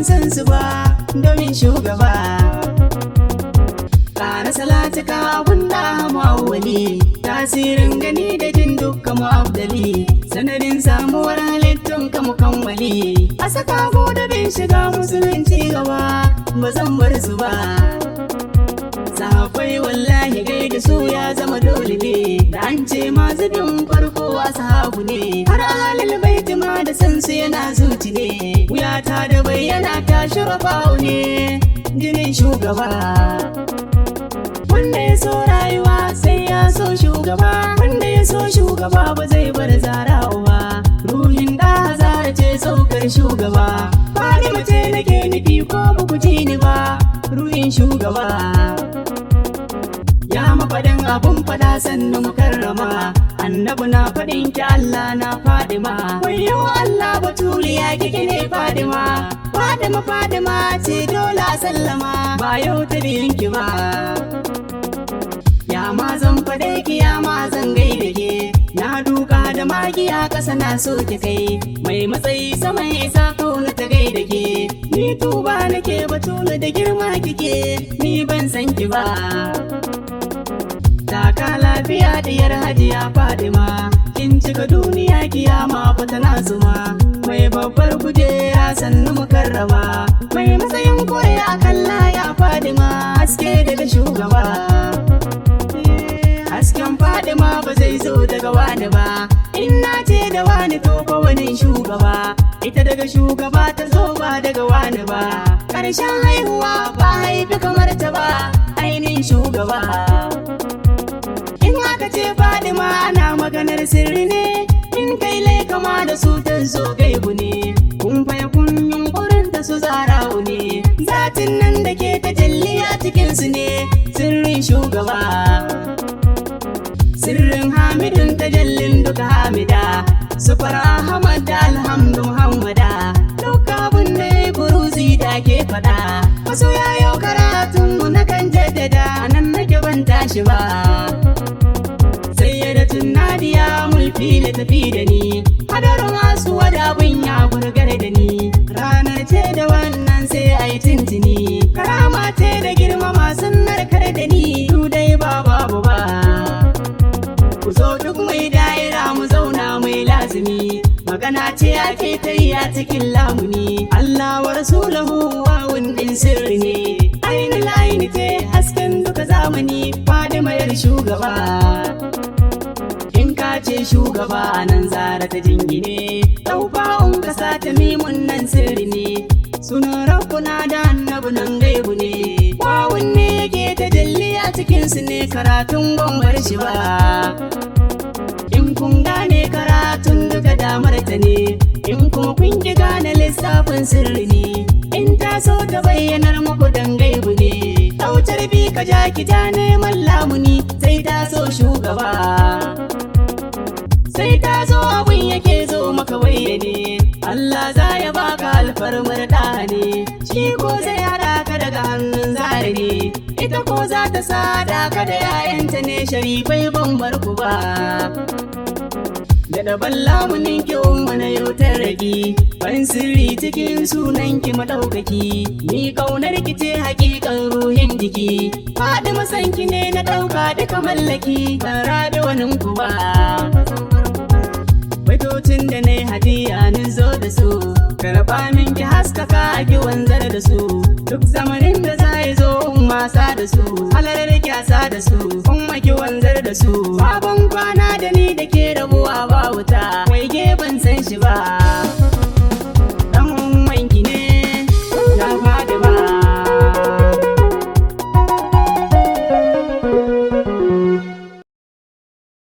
ban san su ba domin shugaba. Ƙara salatika abun da ma'awali, tasirin gani da jin dukkan mu'abdali, sanadin samuwar halittun ka mukammali. A saka da bin shiga musulunci gaba, ba zan bar su ba. Sahabbai wallahi gaida su ya zama dole ne, da an ce masu bin farko a sahabu ne. Har ahalil baiti ma da san su yana zuci ne, wuyata da bayyana ta shurafa'u ne, jinin shugaba. Wanda ya so rayuwa sai ya so shugaba, wanda ya so shugaba ba zai bar zara'u ba. Ruhin da zara ce saukar shugaba, Fadima ce nake nufi ko ba ku ji ni ba, ruhin shugaba. Ya mafaɗin abun fada sannu mukarrama, annabi na faɗin ki Allah na Fadima. Wayo Allah batuliya kike ne Fadima, Fadima Fadima ce dole a sallama, ba yau ta biyin ki ba. Ya ma zan faɗe ki ya ma zan gaida ke, na duka da magiya ƙasa na so ki kai, mai matsayi sama isa kauna ta gaida ke. Ni tuba nake batulu da girma kike, ni ban san ki ba. Taka lafiya diyar hajiya Fadima, kin cika duniya kiyama fata na zuma, mai babbar kujera sannu mukarrama, mai matsayin koyi a kalla ya Fadima, haske daga shugaba. Hasken Fadima ba zai zo daga wani ba, in na ce da wani to fa wani shugaba, ita daga shugaba ta zo ba daga wani ba. Ƙarshen haihuwa ba haifi kamar ta ba, ainihin shugaba. In aka ce Fadima ana maganar sirri ne, in kai lai kama da su ta zo gaibu ne, kun faya kun yunkurin ta su zara'u ne, zatin nan da ke tajalli a cikinsu ne, sirrin shugaba. Sirrin Hamidun tajallin duka Hamida, sufar Ahmad da Alhamdu Muhammada, duka abin da ya buruzi da ke fada. Wasu yayo karatunmu na kan jaddada, nan nake ban tashi ba. Sayyidatun Nadiya mulki na tafi da ni, hadarin masu wada abin ya burgar da ni. Ranar ce da wannan sai a yi tintini, karama ce da girma masu narkar da ni, du dai ba babu ba. Ku zo duk mai daira mu zauna mai lazimi, magana ce ake ta yi a cikin lamuni. Allah wa rasulahu wawun din sirri ne, ainul aini ce hasken duka zamani, Fadima yar shugaba. In ka ce shugaba nan zara ta jingine, ɗaufa'un kasa ta mimun nan sirri ne, sunan rabbuna da annabu nan gaibu ne, wawun ne yake ta jalli a cikinsu ne, karatun gwambar shi ba. In kun gane karatun duka damar ta ne, in kuma kun ki gane lissafin sirri ne, in ta so ta bayyanar muku dan gaibu ne, ɗaucar bi ka ja ki ta neman lamuni, sai ta so shugaba. Sai ta zo abin yake zo maka bayyane, Allah za ya baka alfarmar da ne, shi ko zai haɗa ka daga hannun zare ne, ita ko za ta sada ka da 'ya'yanta ne, sharifai ban bar ku ba. Da daban lamunin ki na yau ta ragi, ban sirri cikin sunan ki madaukaki, ni kaunar ki ce hakikan ruhin jiki, Fadima san ki ne na dauka duka mallaki, ban rabe wani ku ba. Baitocin da na hadiya ni zo da su, karba min ki haskaka ki wanzar da su, duk zamanin da za ya zo wasa da su, halar kyasa da su, kuma ki wanzar da su, sabon kwana